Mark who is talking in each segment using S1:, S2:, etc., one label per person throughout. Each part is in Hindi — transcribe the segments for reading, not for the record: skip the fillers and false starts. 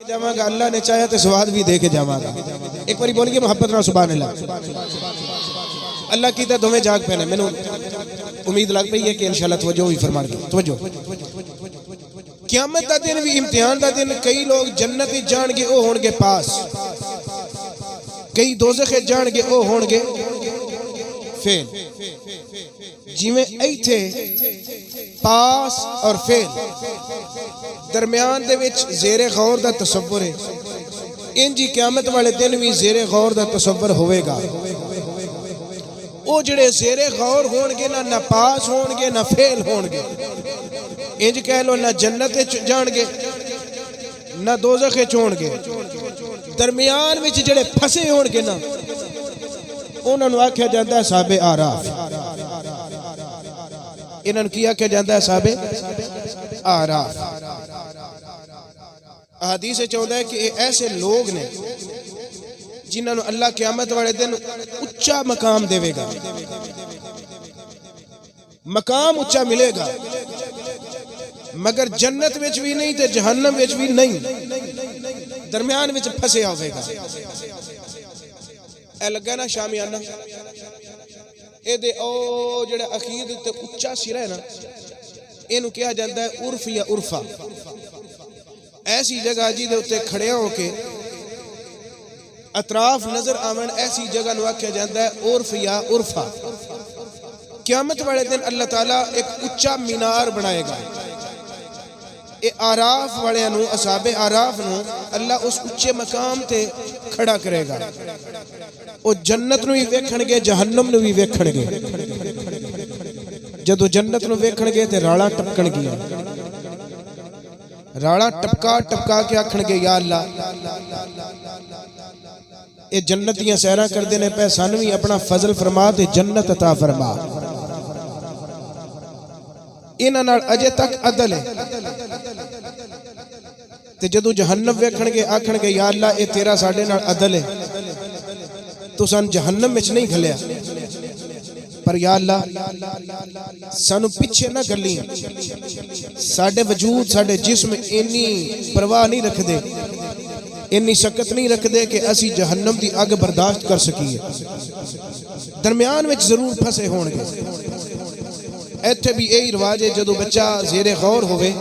S1: जावांगा, अल्लाह ने चाहा तो स्वाद भी दे के जावांगा। एक बार बोलिए मोहब्बत नाल सुभान अल्लाह। अल्लाह की तो दोवें जाग पैने, मैनू उम्मीद लग पई है कि इंशाअल्लाह तवज्जो भी फरमाणगे। तवज्जो, क़यामत दा दिन भी इम्तिहान दा दिन। कई लोग जन्नत विच जाणगे, ओ होणगे पास, कई दोज़ख विच जाणगे, ओ होणगे फेल। जिवें इत्थे पास और फेल दरम्यान दे विच ज़ेरे गौर दा तसव्वुर है, इंज ही क़यामत वाले दिन भी ज़ेरे गौर दा तसव्वुर होवेगा। वो जिहड़े ज़ेरे गौर होणगे ना पास होणगे ना फेल होणगे। इंज कह लो ना जन्नत जाणगे ना दोज़ख विच होणगे। दरम्यान विच जिहड़े फसे होणगे ना उन्हां नूं आख्या जांदा है साहिबे आराफ। इन्हां नूं की आख्या जांदा है साहिबे आराफ। हदीस विच आउंदा है कि ये ऐसे लोग ने जिन्हां नूं अल्लाह क़यामत वाले दिन उच्चा मकाम देवेगा, मकाम उच्चा मिलेगा, मगर जन्नत विच भी नहीं ते जहन्नम विच भी नहीं, दरम्यान विच फसे होवेगा। ए लगा ना शामियाना, एदे ओ जिहड़ा अखीर ते उच्चा सिरा है ना, इहनूं कहा जाता है उर्फ या उर्फा। ऐसी जगह जिहदे उत्ते खड़े होके अतराफ नजर आवन, ऐसी जगह नूं आख्या जाता है उर्फ या उर्फा। क़यामत वाले दिन अल्लाह ताला एक उच्चा मीनार बनाएगा। ये आराफ वाले नूं, असाबे आराफ नूं अल्लाह उस उच्चे मकाम ते खड़ा करेगा। वो जन्नत नूं भी वेखणगे, जहन्नम नूं भी वेखणगे। जदों जन्नत नूं वेखणगे ते राड़ा टपकणगियां, राड़ा टपका टपका के आखणगे या अल्लाह ये जन्नत दियां सैरां करदे ने पे, सानू भी अपना फजल फरमा ते जन्नत अता फरमा। इन्हां नाल अजे तक अदल है। ते जदों जहन्नम वेखणगे आखणगे या अल्लाह ये तेरा साडे नाल अदल है, तू सान जहन्नम विच नहीं घलिया, पर या अल्लाह सानू पिछे ना गली। साडे वजूद साडे जिस्म इन्नी परवाह नहीं रखदे, इन्नी शकत नहीं रखदे कि असी जहन्नम की अग बर्दाश्त कर सकीए। दरम्यान विच जरूर फसे होणगे। इत्थे भी यही रिवाज है, जदों बच्चा ज़ेरे गौर होवे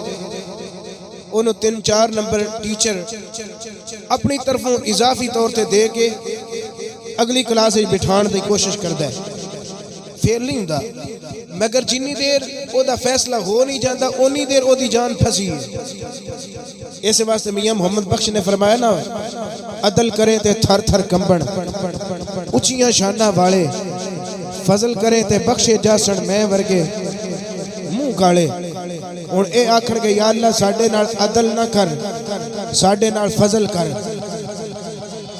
S1: उन्होंने 3-4 नंबर टीचर अपनी तरफों इजाफी तौर पर दे के अगली क्लास में बिठाने की कोशिश करता है। फेल नहीं होता, मगर जिन्नी देर ओदा फैसला हो नहीं जाता उन्नी देर ओदी जान फसी है। इस वास्ते मियां मोहम्मद बख्श ने फरमाया ना, अदल करे ते थर थर कंबण, उचियां शाना वाले फजल करे ते बख्शे जासन मैं वर्गे मुंह काले। हुण ए आखणगे या अल्लाह साडे नाल अदल ना कर, साडे नाल फजल कर।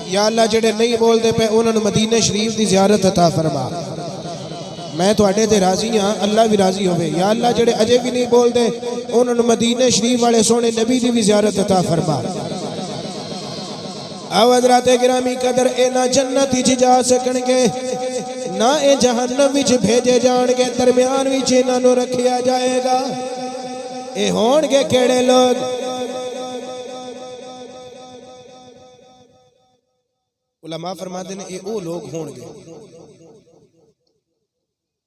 S1: या अल्लाह जेड़े नहीं बोलते पे उन्होंने मदीने शरीफ की ज़ियारत अता फरमा। मैं तुहाडे ते राजी हाँ, अल्लाह भी राजी होवे। या अल्लाह जेड़े अजे भी नहीं बोलते उन्होंने मदीने शरीफ वाले सोने नबी की भी ज़ियारत अता फरमा। आओ हज़रात गिरामी कदर, ए ना जन्नत विच जा सकणगे ना ए जहन्नम विच भेजे जाणगे, दरम्यान विच इन्हां नूं रखिया जाएगा। ए होणगे केड़े लोग? उलमा फरमाते ने ये वो लोग होणगे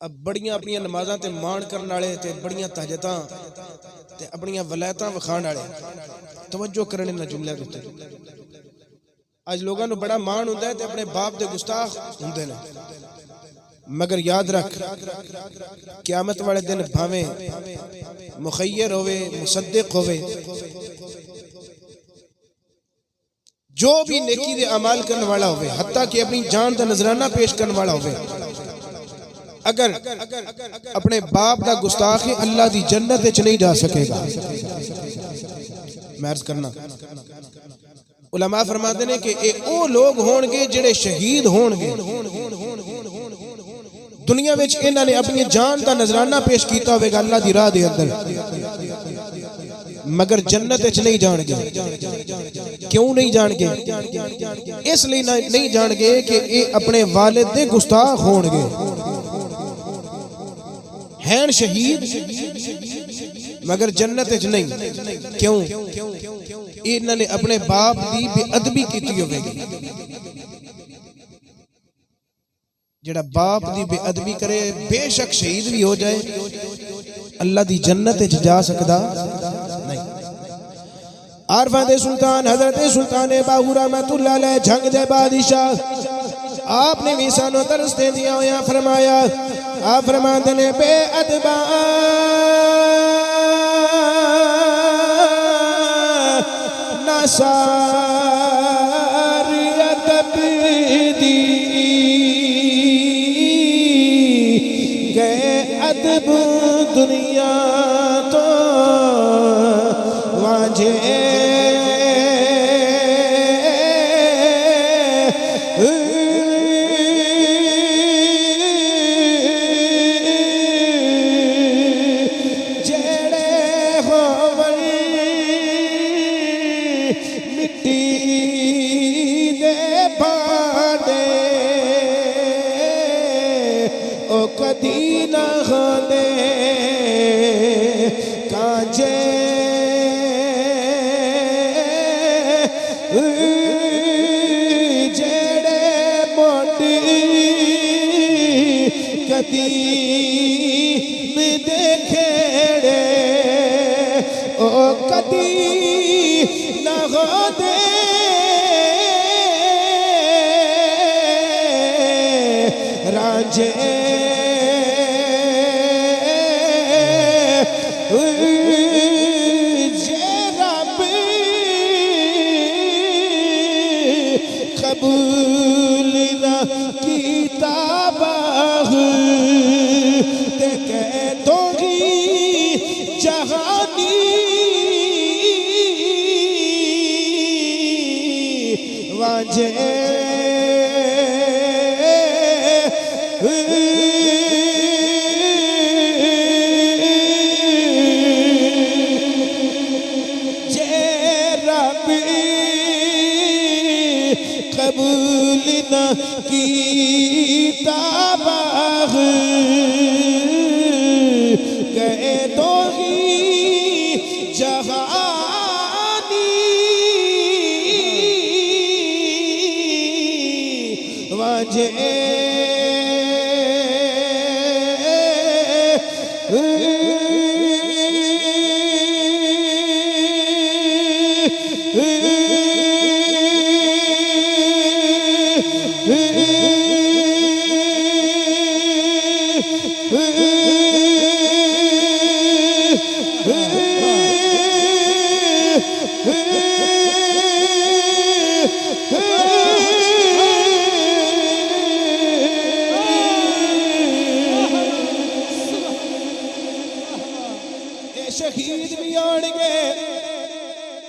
S1: अब बड़ियां अपनी नमाज़ां ते मान करने वाले ते बड़ियां तहजतां ते अपनी वलायतां विखाण वाले। तवज्जो करने ना जुमले दे उत्ते। अज लोगों को बड़ा मान हुंदा है ते अपने बाप दे गुस्ताख हुंदे ने, मगर याद रख क़यामत वाले दिन भावें मुखय्यर होवे मुसद्दिक होवे, जो भी नेकी दे अमाल करने वाला होवे, हत्ता कि अपनी जान का नजराना पेश करने वाला होवे, अगर अपने बाप का गुस्ताख है अल्लाह की जन्नत विच नहीं जा सकेगा। मैं अर्ज करना, उलमा फरमाते ने कि ये वो लोग होणगे जिहड़े शहीद होणगे। दुनिया विच इन्हां ने अपनी जान का नजराना पेश किया होगा अल्लाह की राह दे अंदर, मगर जन्नत विच नहीं जाणगे। क्यों नहीं जाणगे? इसलिए नहीं जाणगे कि ये अपने वालिद दे गुस्ताख होणगे। हैं शहीद, मगर जन्नत च नहीं। क्यों? इन्होंने अपने बाप की बेअदबी की होगी। जेड़ा बाप की बेअदबी करे बेशक शहीद भी हो जाए, अल्लाह की जन्नत च जा सकता नहीं। आरफा दे सुल्तान हजरत सुल्तान बाहू रहमतुल्लाह अलैह जंग दे बादशाह, आपने भी सानू दर्स दे दिया होया। फरमाया, आप फरमाते ने बेअदबा ना सारी अदब दी गए अदब दुनिया तो वाजे देखेड़े ओ कदी न दे राजे जे रब कबूल न कीता वाजे जे रब कबूल न कीता बाग गए तो ही जहानी वाजे शहीद भी आएंगे,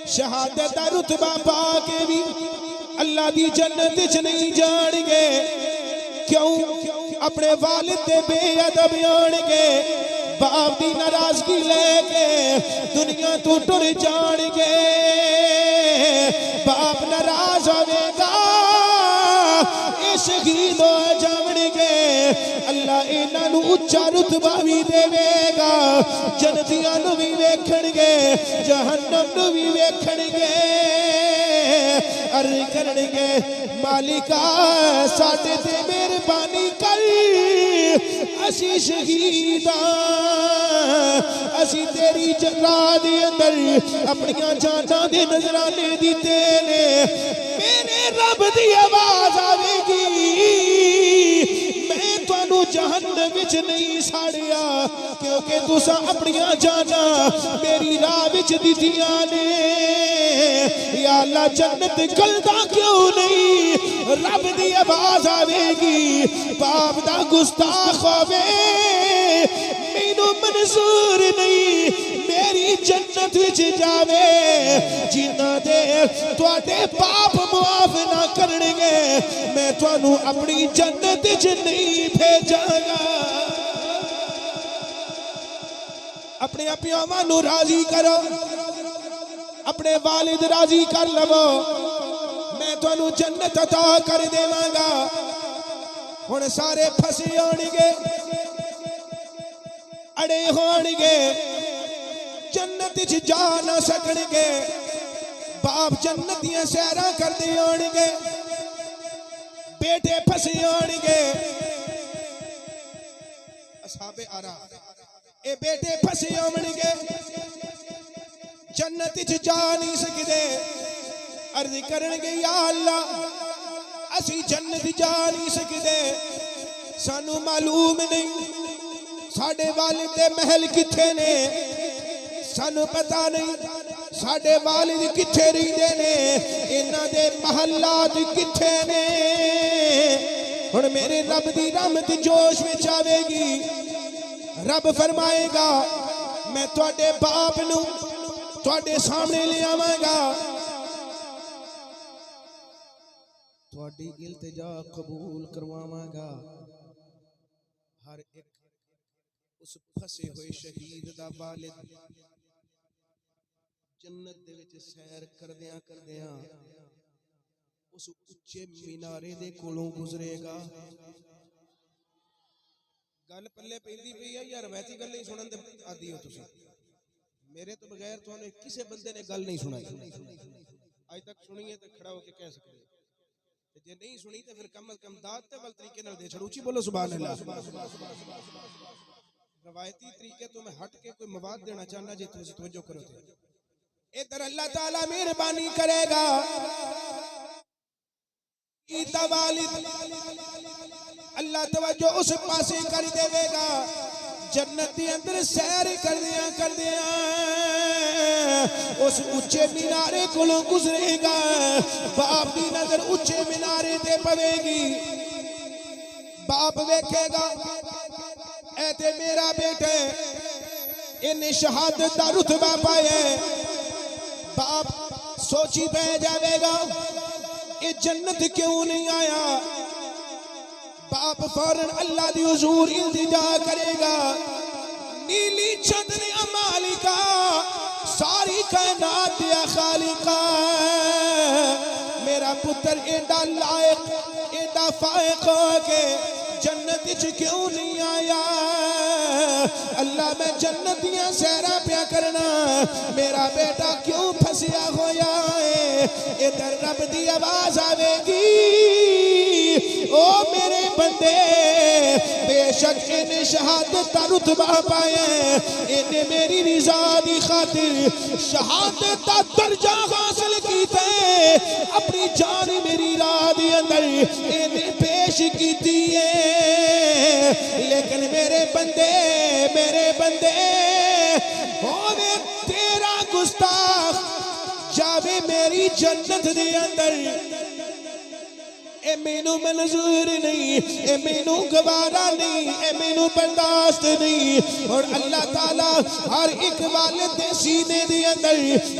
S1: शहादत का रुतबा पाके भी अल्लाह की जन्नत च नहीं जाएंगे। क्यों? अपने वालिद दे बेअदब आएंगे, बाप की नाराजगी लेके दुनिया तो टुर जाएंगे। बाप नाराज होगा, ये शहीद हो जाएंगे। अल्लाह इन्हां उच्चा रुतबा भी देवेगा, जन्नतियां नूं भी वेखणगे, जहन्नम नूं भी वेखणगे। अर्ज करनगे, मालिका साडे ते मेहरबानी कर, असी शहीदां, असी तेरी राह दे अंदर अपनियां जानां दे नजराने दिते ने। मेरे रब दी आवाज आवेगी, मैं तुहानू जहन्नम विच नहीं साड़िया, क्योंकि तुसां अपनियां जानां मेरी राह विच दित्तियां ने। या अल्लाह जन्नत गलदा क्यों नहीं? रब दी आवाज आवेगी, बाप दा गुस्ताख होवे मैनू मंजूर नहीं मेरी जन्नत विच जावे। जिन्ना दे तुहाडे पाप माफ ना करनगे, मैं तुहानू अपनी जन्नत विच नहीं भेजांगा। अपने पियावां नू राजी करो, अपने वालिद राजी कर लवो, मैं तुहानू जन्नत अता कर देवांगा। हुण सारे फसे होणगे, अड़े होणगे, जन्नत च जा ना सकणगे, बाप जन्नत दियां सैरां करदे आउणगे, बेटे फसे आउणगे। असहाबे आरा ए बेटे फसे आउणगे, जन्नत च जा नहीं सकदे। अर्ज करनगे या अल्लाह असी जन्नत जा नहीं सकदे, सानू मालूम नहीं साडे वालिद दे महल किथे ने, सानू पता नहीं साडे वालिद किथे रहिंदे ने, इन्हां दे महलात किथे ने। हुण मेरे रब दी रहमत जोश विच आवेगी, रब फरमाएगा मैं तुहाडे बाप नू तुहाडे सामने ले आवांगा, तुहाडी इल्तिजा कबूल करवावांगा। हर एक उस फसे हुए शहीद दा वालिद जन्नत दे विच सैर करदियां करदियां उस उच्चे मीनारे दे कोलों गुजरेगा। गल पल्ले पैंदी पई है यार, रवायती गल नहीं सुनन दे आदी हो तुसीं। मेरे तो बगैर तुहानू किसी बंदे ने गल नहीं सुनाई, अज तक सुनी है तो खड़ा होकर कह सकते, जे नहीं सुनी तो फिर कम अज कम दाद ते वाल तरीके नाल दे छड़ो। उची बोलो सुभान अल्लाह। रवायती तरीके तो मैं हट के कोई मवाद देना चाहना, जे तुम तवज्जो करो तो इधर अल्लाह ताला मेहरबानी करेगा। अल्लाह तवज्जो उस पासे कर देवेगा, जन्नत के अंदर सैर करदियां करदियां उस उच्चे मीनारे कोलों गुजरेगा। बाप की नजर उच्चे मीनारे ते पवेगी, बाप वेखेगा ऐ ते मेरा बेटे इन्हें शहादत दा रुतबा पाया। बाप सोची पै जाएगा ये जन्नत क्यों नहीं आया। बाप फौरन अल्लाह दी हुजूर इल्तिजा करेगा, नीली चंद मालिका सारी कायनात दिया खालिका, मेरा पुत्र एडा लायक एडा फायक हो के जन्नत च क्यों नहीं आया। अल्लाह मैं जन्नत दियां सैरा पिया करना, मेरा बेटा क्यों फसिया होया है। इधर रब दी आवाज आवेगी, ओ मेरे बंदे बेशक इन्हें शहादत का रुतबा पाया, इन्हें मेरी रिजा दी खातिर शहादत का दर्जा हासिल कीता, अपनी जान मेरी राह दे अंदर इन्हें पेश कीती है। लेकिन मेरे बंदे होवे तेरा गुस्ताख जावे मेरी जन्नत दे अंदर, ए मैनू मंजूर नहीं, ए मैनू गवारा नहीं, ए मैनू बर्दाश्त नहीं। और अल्लाह ताला हर एक वालिद दे सीने दे अंदर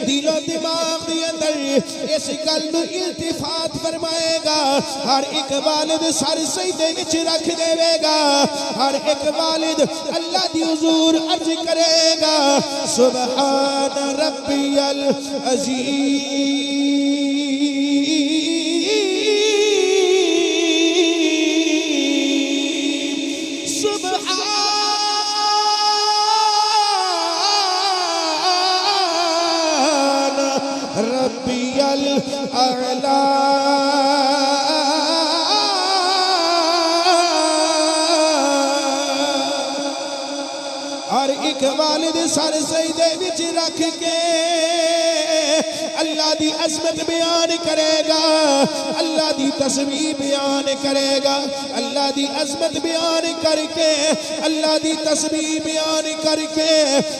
S1: दिलो दिमाग दे अंदर इस गल नू इल्तिफात फरमाएगा। हर एक वालिद सर सजदे विच रख देवेगा, हर एक वालिद अल्लाह दी हुजूर अर्ज करेगा सुभान रब्बियल अज़ीम। रब्बियल अला हर एक वालिद सर सजदे विच रख के अल्लाह दी अज़मत बयान करेगा, अल्लाह दी तस्बीह बयान करेगा। अल्लाह दी अज़मत बयान करके अल्लाह दी तस्बीह बयान करके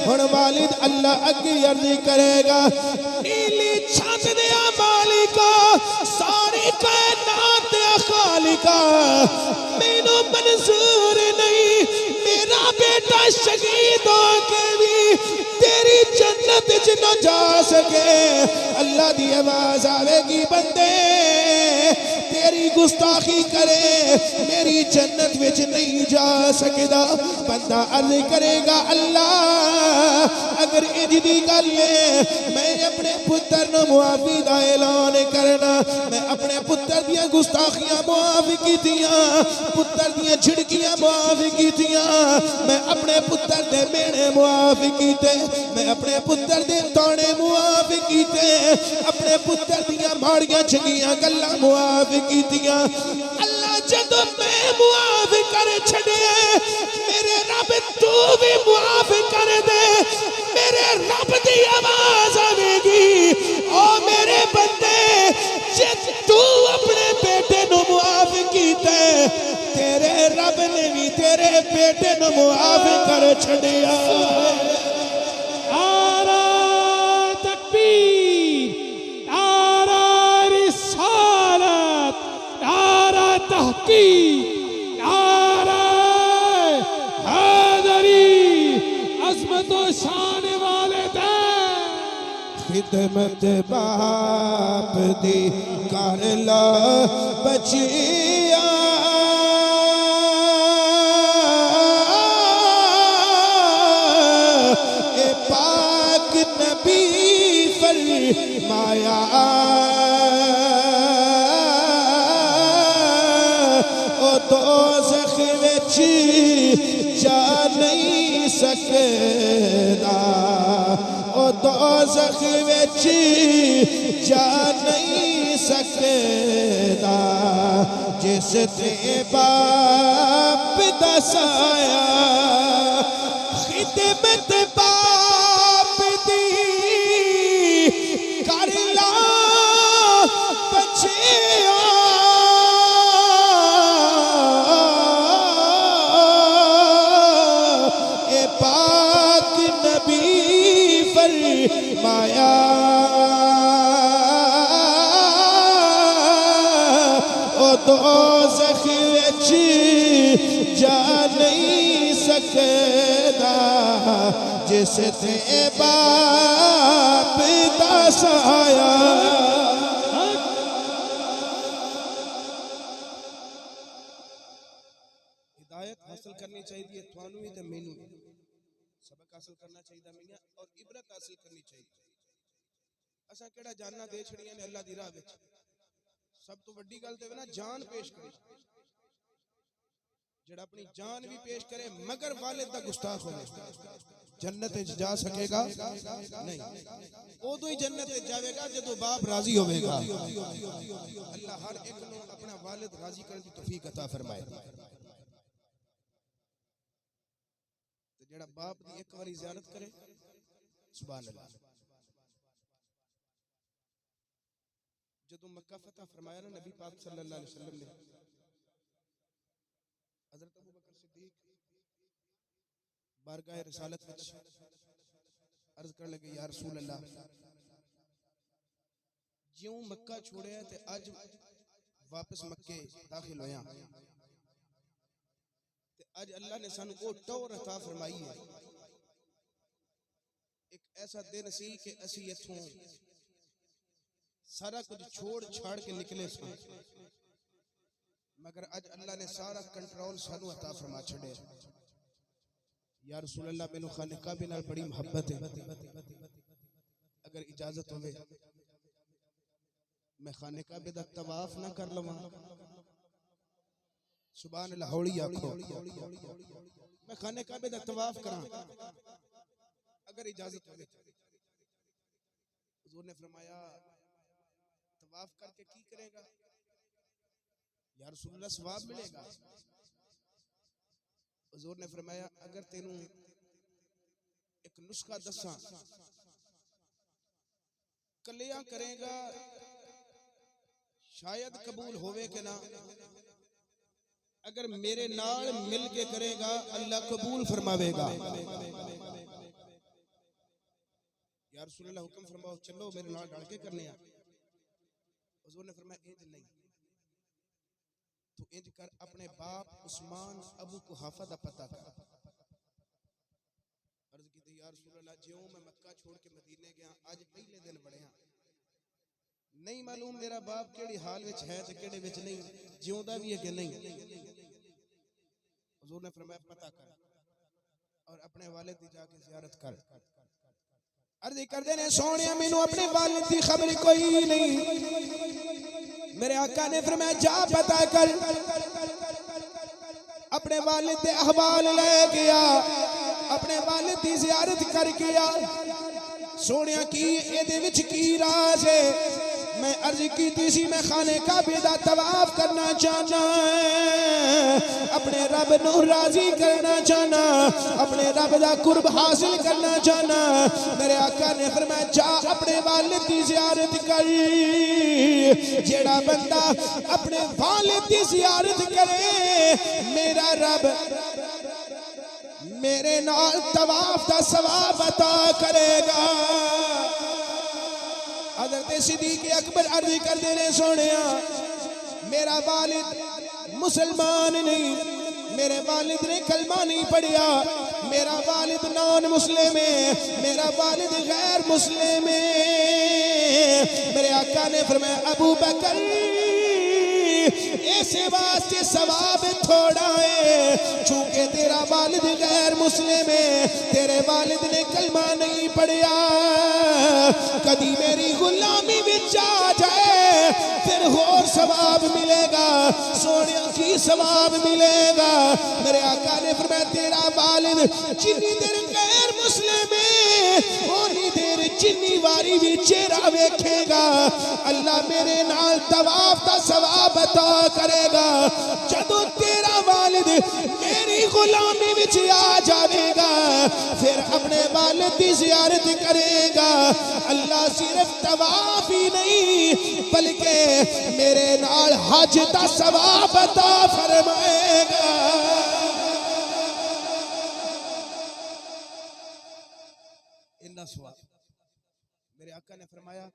S1: हुण वालिद अल्लाह अगे अर्ज करेगा, नीली छत दे मालिका सारी कायनात दे खालिका, मैनू मंजूर नहीं मेरा बेटा शहीद हो के भी तेरी जन्नत च न जा सके। अल्लाह दी आवाज आवेगी, बंदे तेरी गुस्ताखी करे मेरी जन्नत विच नहीं जा सकदा। बंदा अर्ज करेगा अल्लाह अगर इंज दी गल है मैं अपने पुत्र नूं मुआफी दा ऐलान करना, मैं अपने पुत्र दियां गुस्ताखियां मुआफ कीतियां, पुत्र दियां झिड़कियां मुआफ कीतियां, मैं अपने पुत्र दे मेणे मुआफ कीते, मैं अपने पुत्र दे ताने मुआफ कीते, अपने पुत्र दियां माड़ियां चंगियां गल्लां मुआफ कीतियां। अल्लाह जदों मैं मुआफ कर छड़े मेरे रब तू भी मुआफ कर दे। मेरे रब दी आवाज आवेगी ओ मेरे बंदे जे तू अपने बेटे नूं मुआफ कीता तेरे रब ने भी तेरे बेटे नूं मुआफ कर छड़िया।
S2: नारा तकबीर, नारा रिसालत, नारा तहकीक, नारा हैदरी, अज़मत व शान वाले
S1: खिदमत बाप दी कर ला बचिया, ए पाक नबी फरमाया ओ दोज़ख विच जा नहीं सकदा, ओ दोज़ख विच जा नहीं सकदा जिस ते बाप दा साया। खिदमत बाप दी कर ला बचिया, ए पाक नबी फरमाया ओ दोज़ख विच जा नहीं सकदा जिस ते बाप दा साया। हिदायत हासिल करनी चाहिए थानू ही ते मैनू भी, सबक हासिल करना चाहिए मियां और इबरत हासिल करनी चाहिए। असा केड़ा जानना दे छड़ियां ने अल्लाह दी राह विच। सब तो वड्डी गल ते ना जान पेश करे, जेड़ा अपनी जान भी पेश करे मगर वालिद दा गुस्ताख होवे जन्नत विच जा सकेगा नहीं। उदों ही जन्नत विच जावेगा जदों बाप राजी होवेगा। अल्लाह हर एक नूं अपना वालिद राजी करने दी तौफीक अता फरमाए। ते जेड़ा बाप दी एक बारी ज़ियारत करे सुभान अल्लाह। जदों मक्का फतह फरमाया ना नबी पाक सल्लल्लाहु अलैहि वसल्लम ने हज़रत अबू बकर सिद्दीक बारगाह रिसालत विच अर्ज करने लगे या रसूल अल्लाह ज्यों मक्का छोड़िया ते अज वापस मक्के दाखिल होया ते अज अल्लाह ने सानू वो टौर अता फरमाई है। एक ऐसा दिन सी कि असी इथों सारा कुछ छोड़ छाड़ के निकले सी मगर अज अल्लाह ने सारा कंट्रोल सानू अता फरमा छड़े। या रसूल अल्लाह मैनू खाने काबे नाल बड़ी मोहब्बत है, अगर इजाजत होवे मैं खाने काबे दा तवाफ ना कर लवां। सुभान अल्लाह हौली आखो मैं खाने काबे दा तवाफ करां अगर इजाजत होवे। हुजूर ने फरमाया तवाफ करके की करेगा? या रसूलुल्लाह सवाब मिलेगा। हुजूर ने फरमाया अगर तेनू एक नुस्खा दसा कलिया करेगा शायद कबूल होवे के ना, अगर मेरे नाल मिल के करेगा अल्लाह कबूल फरमावेगा। या रसूलुल्लाह हुक्म फरमाओ चलो मेरे नाल ढल के करने आ। हुजूर ने फरमाया इंज नहीं तो इंज कर अपने बाप उस्मान अबू कुहाफा दा पता कर। अर्ज की या रसूल अल्लाह ज्यों मैं मक्का छोड़ के मदीने गया आज पहले दिन बढ़िया नहीं मालूम मेरा बाप केड़ी हाल विच है ते केड़े विच नहीं, जिउंदा भी है कि नहीं। हुजूर ने फरमाया पता कर और अपने वालिद की जाके ज़ियारत कर। अर्ज़ करदे ने सोहणिया मैनू अपने वालिद की खबर कोई नहीं। मेरे आका ने फरमाया जा पता कर, अपने वालिद दे अहवाल ले गया, अपने वालिद की ज़ियारत करके आ। सोहणिया की एदे विच की राज है? मैं अर्ज की सी मैं खाने काबे दा तवाफ करना चाहना, अपने रब नू राजी करना चाहना, अपने रब दा कुर्ब हासिल करना चाहना। मेरे आका ने फरमाया जा अपने वालिद की ज़ियारत कर। जेड़ा बंदा अपने वालिद की ज़ियारत करे मेरा रब मेरे नाल तवाफ दा सवाब अता करेगा। हज़रत सिद्दीक़ अकबर अर्ज़ करते ने सोहणिया मेरा वालिद मुसलमान नहीं, मेरे वालिद ने कलमा नहीं पढ़िया, मेरा वालिद नॉन मुस्लिम है, मेरा वालिद गैर मुस्लिम है। मेरे आका ने फरमाया अबू बकर ऐसे वास्ते सवाब थोड़ा है चूंकि तेरा वालिद गैर मुस्लिम है, तेरे वालिद ने कलमा नहीं पढ़िया। कदी मेरी गुलामी विच आ जाए फिर होर सवाब मिलेगा। सोहणिया की सवाब मिलेगा? मेरे आका ने फरमाया तेरा वालिद जिन्नी देर गैर मुस्लिम है उन्नी देर जिन्नी वारी भी चेहरा वेखेगा अल्लाह मेरे नाल तवाफ दा सवाब अता करेगा। जदों तेरा वालिद मेरी गुलामी विच आ जाएगा फिर अपने वालिद की ज़ियारत करेगा। अल्लाह सिर्फ तवाफ ही नहीं बल्कि मेरे नाल हज दा सवाब अता फरमाएगा। इन्ना सवाब मेरे आका ने फरमाया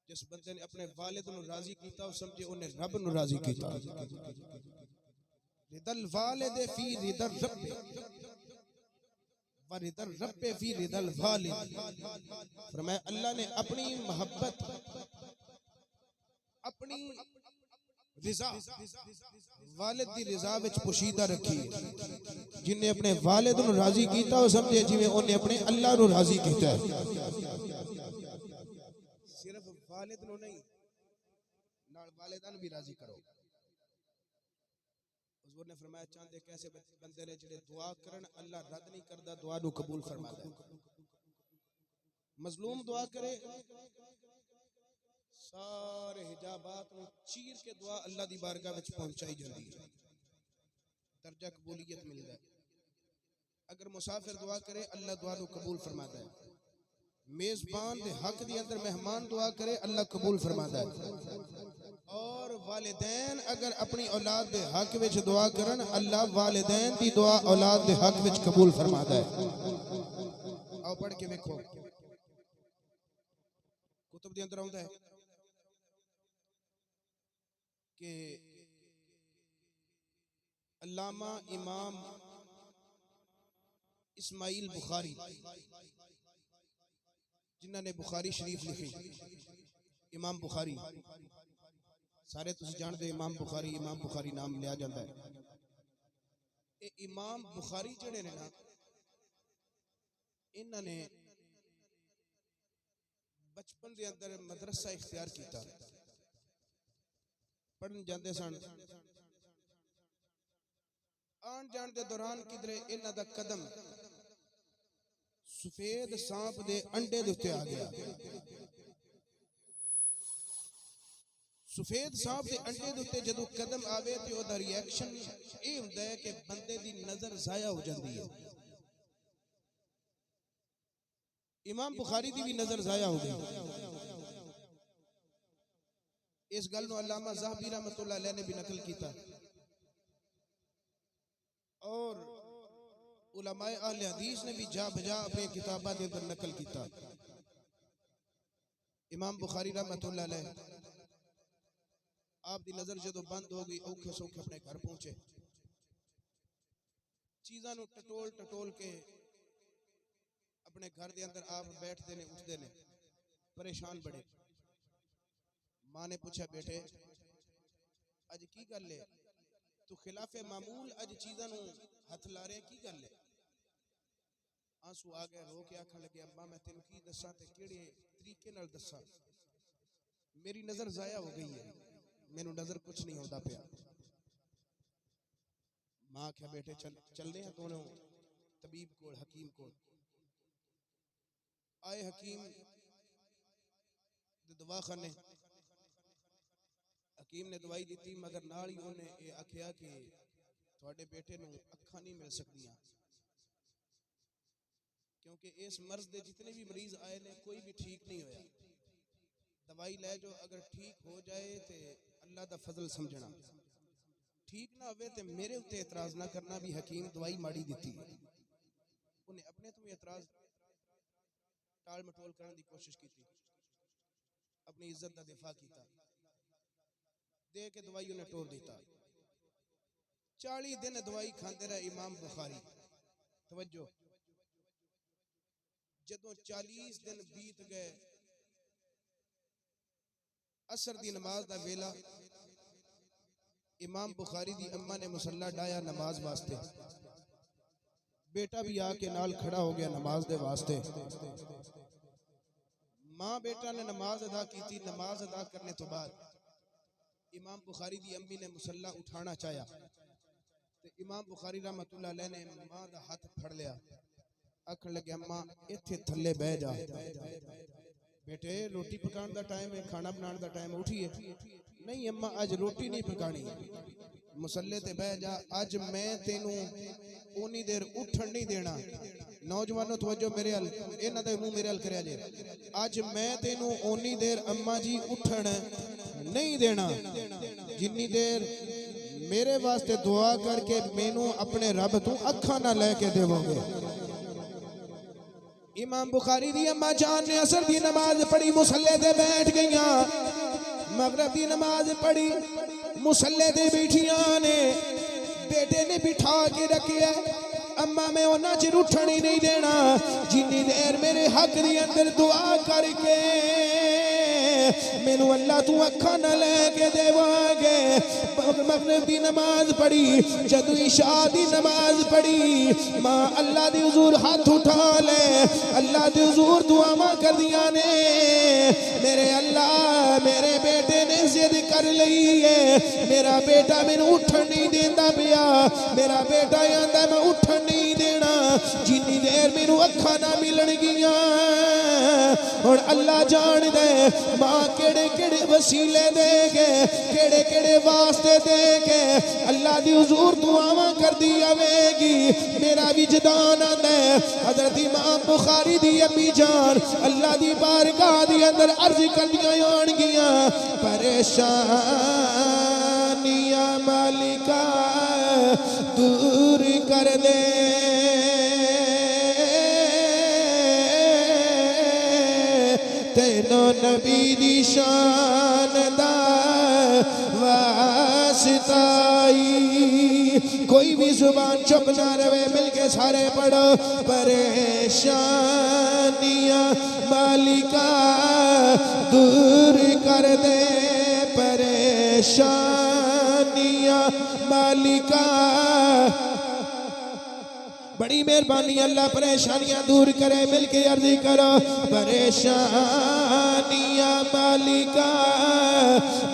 S1: जिस बंदे ने अपने वालिद नू राजी कीता वो समझे उन्हें रब नू राजी कीता। रिदल वालिद फी रिदल रब व रिदल रब फी रिदल वालिद। फरमाया अल्लाह ने अपनी मोहब्बत अपनी रिजा वालिद की रिजा विच पोशीदा रखी। जिन्हें अपने वालिद नू राजी कीता वो समझे जिवें उन्हें अपने अल्लाह नू राजी कीता है। सिर्फ वालिद नू नहीं नाल वालिदान भी राजी करो। हुजूर ने फरमाया चांदे कैसे बंदे ने जिहड़े दुआ करन अल्लाह रद्द नहीं करदा, दुआ नू कबूल फरमाता है। मजलूम दुआ करे सारे हिजाबात नू चीर के दुआ अल्लाह दी बारगाह विच पहुंचाई जाती है, दर्जा कबूलियत मिलता है। अगर मुसाफिर दुआ करे अल्लाह दुआ नू कबूल फरमाता है। मेजबान दे हक दे अंदर मेहमान दुआ करे अल्लाह कबूल फरमाता है। और वालिदैन अगर अपनी औलाद दे हक विच दुआ करन अल्लाह वालिदैन दी दुआ औलाद दे हक विच कबूल फरमाता है। आओ पढ़ के देखो कुतुब दे अंदर आउंदा है कि अल्लामा इमाम इस्माइल बुखारी जिन्होंने बुखारी शरीफ लिखी, इमाम बुखारी सारे तुम जानते इमाम बुखारी नाम लिया जाता है। ये इमाम बुखारी जड़े ने ना इन्होंने बचपन के अंदर मदरसा इख्तियार किया, पढ़न जाते सन। आन जान के दौरान किधरे इन्हां दा कदम सफेद सांप दे अंडे दे उत्ते आ गया। सफेद सांप दे अंडे दे उत्ते जदों कदम आवे ते ओदा रिएक्शन ये हुंदा है कि बंदे दी नजर जाया हो जाती है। इमाम बुखारी दी भी नजर जाया हो गई। इस गल नूं अल्लामा ज़हबी रहमतुल्लाह अलैह ने भी नकल किया और उलमाए अहले हदीस ने भी जा बजा अपनी किताबां के अंदर नकल किया। इमाम बुखारी रहमतुल्लाह अलैह आप दी नजर जदों बंद हो गई औखे सौखे अपने घर पहुंचे, चीज़ां नूं टटोल टटोल के अपने घर के अंदर आप बैठते ने उठते ने परेशान बड़े। मां ने पूछा बेटे अज की गल है तू खिलाफे मामूल अज चीज़ां नूं हथ ला रहा की गल है। आंसू आ गए रो के आखन लगे अम्मा मैं तेन की दसा ते किहड़े तरीके नाल दसा मेरी नजर जाया हो गई है मैनू नजर कुछ नहीं आता पिया। मां आख्या बेटे चल चलने हैं दोनों तबीब कोल हकीम कोल आए। हकीम दे दवाखाने हकीम ने दवाई दी मगर नाल ही उन्हें ये आख्या कि तुहाडे बेटे नूं अखां नहीं मिल सकदियां क्योंकि इस मर्ज के जितने भी मरीज आए ने कोई भी ठीक नहीं होया। दवाई लै जो अगर ठीक हो जाए तो अल्लाह दा फजल समझना ठीक ना होवे तो मेरे उत्ते एतराज ना करना भी हकीम दवाई माड़ी दी। उन्हें अपने तो भी एतराज टाल मटोल करने की कोशिश की अपनी इज्जत का दिफा किया दे के दवाई उन्हें टोर दिता। 40 दिन दवाई खाते रहे इमाम बुखारी। तवज्जो जदों 40 दिन बीत गए असर दी नमाज दा वेला इमाम बुखारी दी अम्मा ने मुसल्ला डाया नमाज वास्ते। बेटा भी आके नाल खड़ा हो गया नमाज दे वास्ते। मां बेटा ने नमाज अदा की थी। नमाज अदा करने तो बाद इमाम बुखारी दी अम्मी ने मुसल्ला उठाना चाहा तो इमाम बुखारी रहमतुल्लाह अलैह ने मां दा हाथ फड़ लिया। आखन लगे अम्मा इत्थे थल्ले बह जा बेटे रोटी पकाने का टाइम है खाना बनाने का टाइम उठिए। नहीं अम्मा अज रोटी नहीं पकानी मुसल्ले ते बह जा अज मैं तेनू ओनी देर उठन नहीं देना। नौजवानों तवज्जो मेरे अल इन्हां दे मुंह मेरे अल करया जे अज मैं तेनू ओनी देर अम्मा जी उठन नहीं देना जिन्नी देर मेरे वास्ते दुआ करके मैनू अपने रब तू अखां ना लेके देवोगे। इमाम बुखारी दी अम्मा जान ने असर दी नमाज पढ़ी मुसल्ले ते बैठ गईयां। मगरिब दी नमाज पढ़ी मुसल्ले ते बैठियां ने। बेटे ने बिठा के रखिया अम्मा मैं उन्हां चिर उठण ही नहीं देना जिन्नी देर मेरे हक दी अंदर दुआ करके मैनू अल्लाह तू अखां ना लेके देवांगे। मगरिब दी नमाज पढ़ी जदों इशा दी नमाज पढ़ी मां अल्लाह दी हुजूर हाथ उठा ले अल्लाह दी हुजूर दुआवां करदियां ने मेरे अल्लाह मेरे बेटे ने जिद कर लई है मेरा बेटा मैनू उठण नहीं देंदा पिया। मेरा बेटा आंदा मैं उठण नहीं देना जिन्नी देर मैनू अखां ना मिलणगियां। हुण अल्लाह जान दे मां केड़े केड़े वसीले दे के केड़े केड़े वास्ते दे के अल्लाह दी हुजूर दुआवां करदी आवेगी। मेरा विजदान आंदा है हजरत इमाम बुखारी दी अम्मी जान अल्लाह दी बारगाह दी अंदर अर्ज करदियां आणगियां परेशानियां मालिका दूर कर दे तेनो नबी दी शान दा वास्ताई। कोई भी जुबान चुप ना रहे मिलके सारे पढ़ो परेशानियां मालिका दूर कर दे परेशानियां मालिका। बड़ी मेहरबानी अल्लाह परेशानियां दूर करे मिलके अर्जी करो परेशानियां मालिका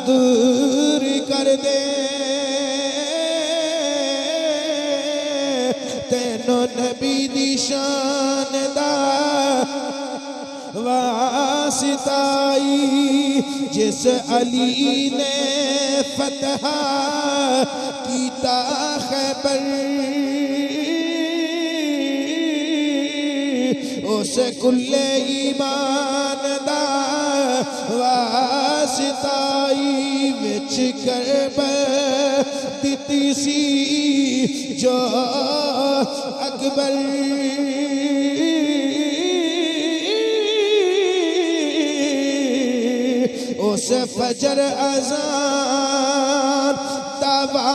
S1: दूर कर दे तेनो नबी दी शान दा वास्ताई। जिस अली ने फतह कीता खैबर उस कुल्ले ईमान दा वास्ताई विच करबल दिती सी जो अकबर उस फजर अज़ान तवा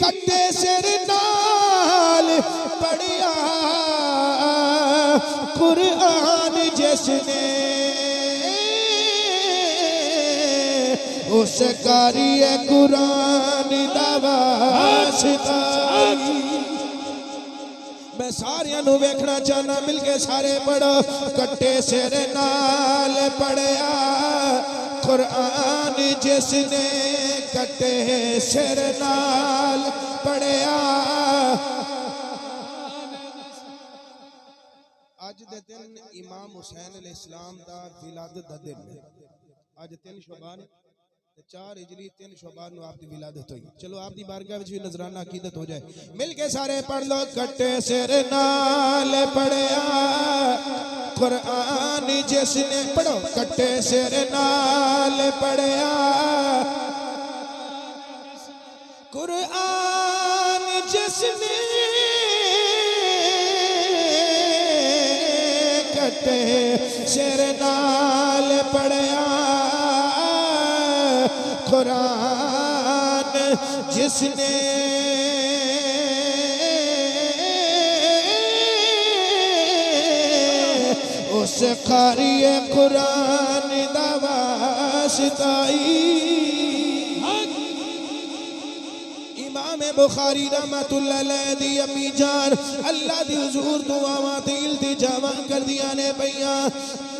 S1: कट्टे सिर नाल पढ़िया कुरान जिसने उस कारी कुरान दा वास्ता। मैं सारियां नू वेखना चाहना मिलके सारे पढ़ो। कट्टे सिर नाल पढ़िया कुरान जिसने कट्टे सिर नाल पढ़िया। अज दे दिन इमाम हुसैन अलैहिस्सलाम दा विलादत दा दिन है। अज 3 शोबान 4 हिजरी 3 शोबान नु आपकी विलादत हुई। चलो आपकी बारगाह विच भी नजराना अकीदत हो जाए। मिलके सारे पढ़ लो। कट्टे सिर नाल पढ़िया कुरान जिसने पढ़ो। कट्टे सिर नाल पढ़िया कुरान जिसने कट्टे सिर नाल पढ़िया कुरान जिसने उस कारी कुरान दा वास्ता। इमाम बुखारी रहमतुल्लाह अलैह दी अम्मी जान अल्लाह दी हुजूर दुआवां ते इल्तिजामां कर दियां ने पईयां।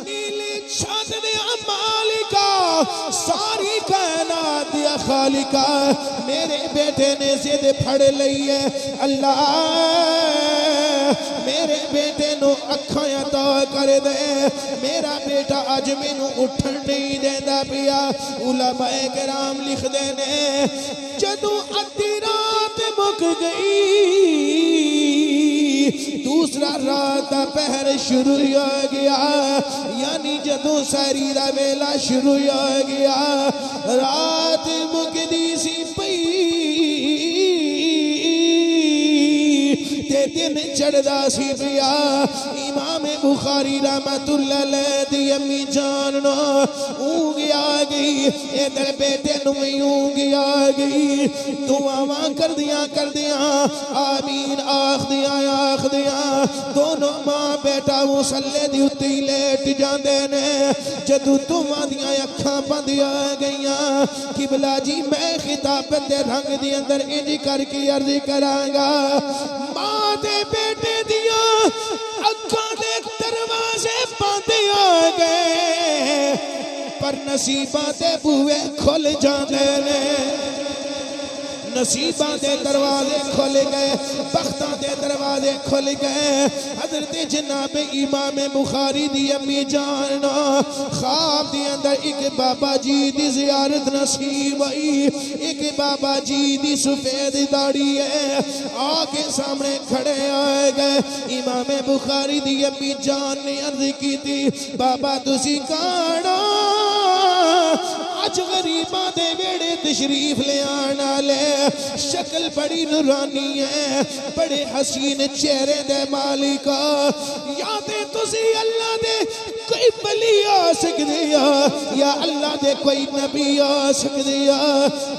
S1: नीली छत दे मालिका सारी कायनात दी खालिका मेरे बेटे ने जिद फड़ लई है। अल्लाह मेरे बेटे नु अखां अता कर दे। मेरा बेटा अज मैनू उठन नहीं देंदा पिया। उलमाए किराम लिखदे ने जदों अद्धी रात मुक गई दूसरा रात का पहर शुरू हो गया। यानी जदों सहरी दा वेला शुरू हो गया रात मुकदी सी पई ते दिन चढ़दा सी पिया। इमाम बुखारी रहमतुल्लाह अलैह दी अम्मी जान नो ऊँग आ गई। इधर बेटे नू ऊँग आ गई। दुआवां करदियां आमीन आखदियां दोनों मां बेटा मुसल्ले दी उत्ते लेट जांदे ने। जदों दोवां दियां अखां बंद हो गईयां किबला जी मैं खिताबत दे रंग दे अंदर इंज करके अर्ज करांगा। मां दे बेटे दियां अखां दे दरवाजे बंद हो गए पर नसीबां दे बूहे खुल जांदे ने। नसीबां दे दरवाजे खुल गए बख्तां दे दरवाजे खुल गए। हजरत जनाब इमाम बुखारी दी अम्मी जान ख्वाब दे अंदर एक बाबा जी दी जियारत नसीब हुई। एक बाबा जी दी सफेद दाढ़ी है आके सामने खड़े हो गए। इमाम बुखारी दी अम्मी जान ने अर्ज की थी बाबा तुसी काना अज गरीबां दे वेड़े तशरीफ ले आने वाले। शक्ल बड़ी नूरानी है बड़े हसीन चेहरे दे मालिका। या ते तुसी अल्लाह दे कोई वली आ सकदे या अल्लाह दे कोई नबी आ सकदे।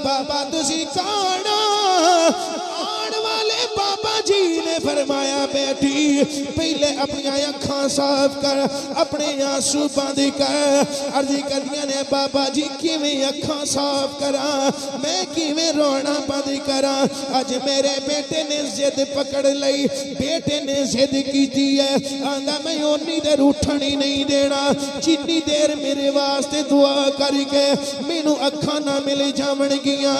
S1: बाबा तुसी काना आने वाले बाबा जी ने फरमाया बेटी पहले अपनी अखां साफ कर अपने आंसू बंद कर। अर्ज करदियां ने बाबा जी किवें अखां साफ करा मैं किवें रोना बंद करा। अज मेरे बेटे ने जिद पकड़ लई। बेटे ने जिद की है आंदा मैं ओनी देर उठन ही नहीं देना जिन्नी देर मेरे वास्ते दुआ करके मैनू अखां ना मिल जावणगियां।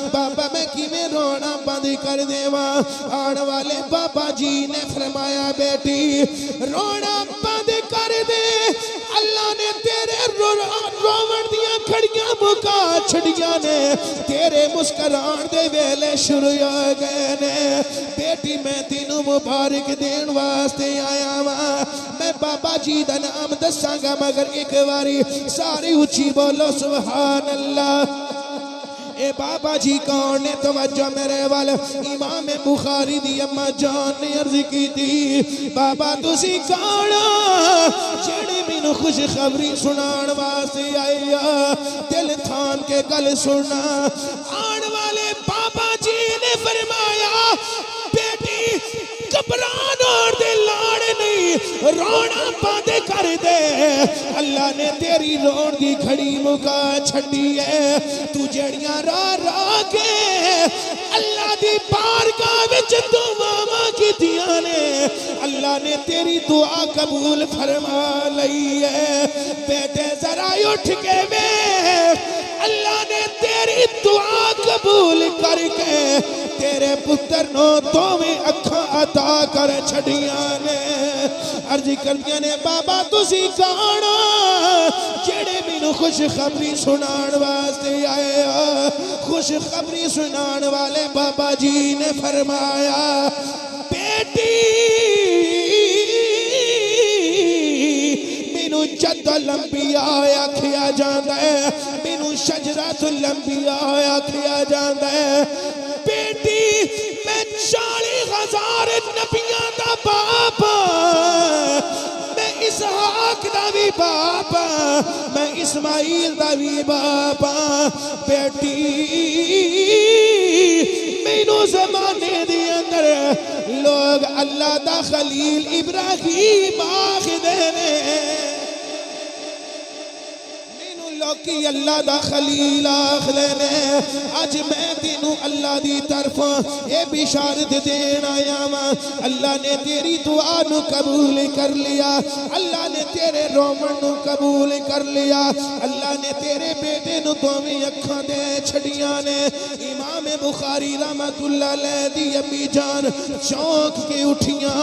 S1: बाबा मैं किवें रोना बंद कर देवां। आने वाले बाबा जी ने फरमाया बेटी रोना बंद कर दे। अल्लाह ने तेरे रोवण दियां खड़ियां मुका छड़ियां ने तेरे मुस्कुरान दे वेले शुरू हो गए ने। बेटी मैं तेनू मुबारक देन वास्ते आया वां। मैं बाबा जी दा नाम दसांगा मगर एक बारी सारी उच्ची बोलो सुभान अल्लाह। ए बाबा जी कौन ने तवज्जो मेरे वाल। इमाम बुखारी दी अम्मा जान ने अर्ज की थी बाबा तुसी कौन जेड़े मैनू खुशखबरी सुनाण वास्ते आया। दिल थाम के गल सुनना। आने वाले बाबा जी ने फरमाया बेटी घबरा पापां दे कर दे अल्लाह ने तेरी रोण दी घड़ी मुका छड्डी है तू जड़ियां रा रा के अल्लाह दी बारगाह विच दुआवां कीतियां ने अल्लाह ने तेरी दुआ कबूल फरमा लई है बेटे जरा उठ के वे अल्लाह ने तेरी दुआ कबूल करके तेरे पुत्र नो दोवें अखां अता कर छड़ियां ने अर्ज करदियां ने बाबा तुसी कौन जेड़े मैनू खुशखबरी सुनाण वास्ते आए हो खुशखबरी सुनाण वाले बाबा जी ने फरमाया बेटी मैनू जद्दुल अंबिया आखिया जांदा है मैनू शजरतुल अंबिया आखिया जांदा है बेटी मैं 40,000 नबियां दा बाप मैं इसहाक दा भी बाप मैं इस्माइल दा भी बाप बेटी मैनू ज़माने दे अंदर लोग अल्लाह दा खलील इब्राहिम आखदे ने कि अल्लाह दा खलील आखदे ने अज मैं तेनू अल्लाह दी तरफ ये बिशारत देन आया वां अल्लाह ने तेरी दुआ नू कबूल कर लिया अल्लाह ने तेरे रोमन नू कबूल कर लिया अल्लाह ने तेरे बेटे नू दोवें अखां दे छड़ियां ने इमाम बुखारी रहमतुल्लाह अलैह दी अम्मी जान चौंक के उठियां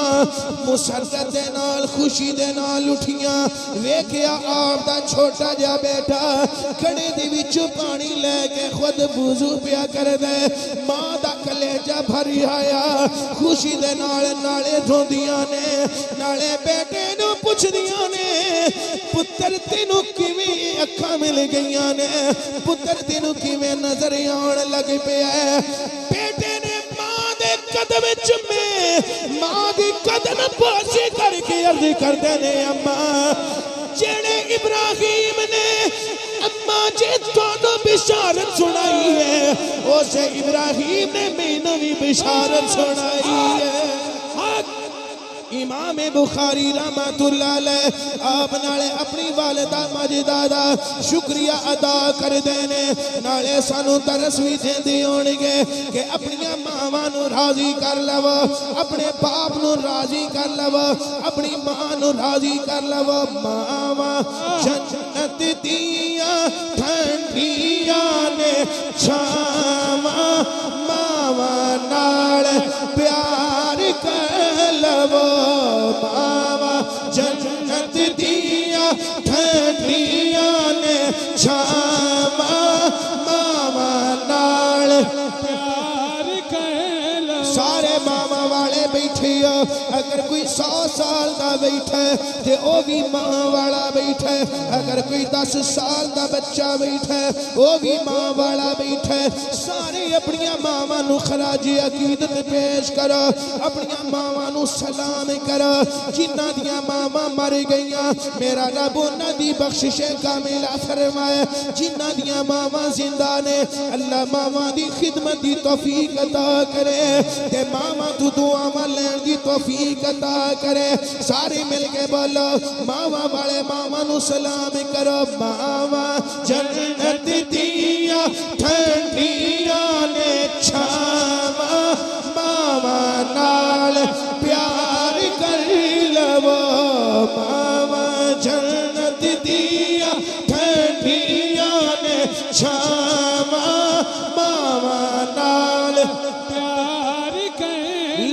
S1: मुसरत दे नाल खुशी दे नाल उठियां वेखिया आप दा छोटा जिहा बेटा कड़े दे विचों पानी लेके खुद वुज़ू पिया कर दे मां दा कलेजा भरी आया खुशी दे नाल नाले रोंदियां ने नाले बेटे नू पुछदियां ने पुत्र तेनू किवें अखां मिल गईयां ने पुत्र तेनू किवें नजर आउण लग पिया बेटे ने मां दे कदम चुमे मां दी कदम पोशी करके अर्ज करदे ने अम्मा जेड़े इब्राहिम ने अम्मा जी दोनों बिशारत सुनाई है उसे इब्राहिम ने मैनू भी बिशारत सुनाई है इमाम बुखारी रहमतुल्लाह अलैह आप नाले अपनी वालिदा माजिदा दा शुक्रिया अदा कर देने नाले सानू तरस भी देंदे होणगे कि अपनी मावां नू राजी कर लवो अपने बाप नू राजी कर लवो अपनी मां नू राजी कर लवो मावां जन्नत दियां ठंडियां ने छावां मावां नाल प्यार कर लवो मावा जन्नत दिया ठंडियां ने छावा मावा नाल प्यार कर सारे मावा वाले बैठे अगर कोई 100 साल का बैठा ते ओ भी मां वाला बैठा अगर कोई 10 साल का बच्चा बैठा वो भी मां वाला बैठा सारे अपनी मावां नू खराजे अकीदत पेश करो अपनी मावां नू सलाम करो जिन्हां दियां मावां मर गईयां मेरा रब उन्हां दी बख्शिश कामिला फरमाए जिन्हां दियां मावां जिंदा ने अल्लाह मावां दी खिदमत दी तौफीक अता करे ते मावां तू दुआवां लैण दी तौफीक अता करे सारे मिल के बोलो मावां वाले मावां नू सलाम करो मावां जन्नत दियां ठंडियां ने छावां मावां नाल प्यार कर लवो मावां जन्नत दियां ठंडियां ने छावां मावां नाल प्यार कर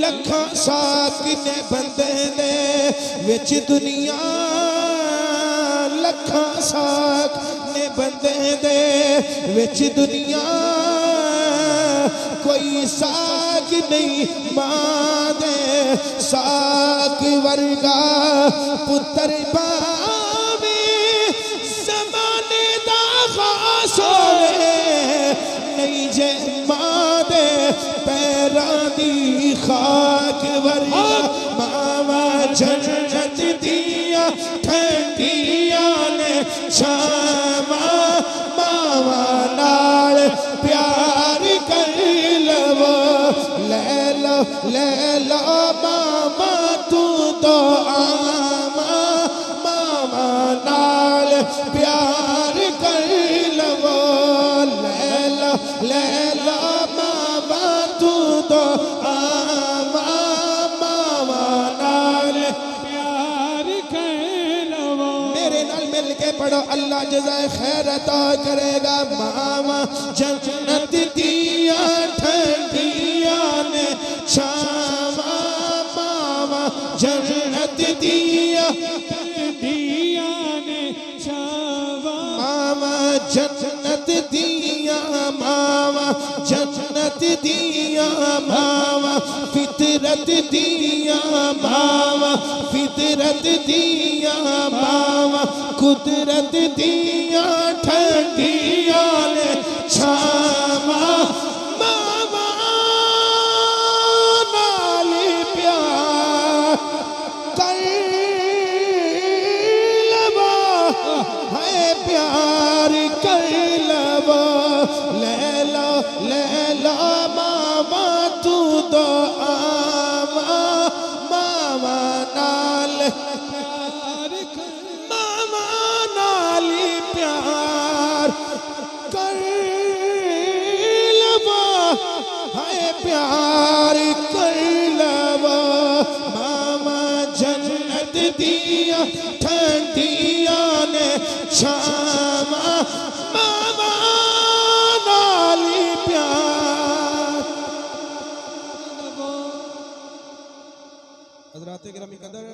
S1: लखां साथ किने बंदे दे विच दुनिया लखां साथ ने बंदे दे विच दुनिया कोई साग नहीं मां दे साग वर्गा पुत्र पावे ज़माने दा खास होवे नहीं जे मां दे पैरां दी खाक वर्गा मावा जन्नत दिया ठंडियां ने छावां मावा नाल प्यार कर लवो ले लो मामा तू तो आमा के पढ़ो, अल्लाह जज़ाए खैर अता करेगा। मामा जन्नत दिया ठंडिया ने शामा, मामा जन्नत दिया
S2: ने शावा,
S1: मामा जन्नत दिया, मामा जन्नत दिया, मामा फितरत दिया, मामा फितरत दिया, मामा कुदरत दिया ठंडिया ने छावा। मामा नाली प्यार कर लबा, है प्यार कर लबा, लैला मामा तू दो आमा, मामा नाल
S2: प्यार कर,
S1: मामा नाली प्यार कर लबा, है प्यार कर लबा। मामा जन्नत दिया ठंडिया ने शामा, मामा नाली प्यार। हज़रात गिरामी कदर,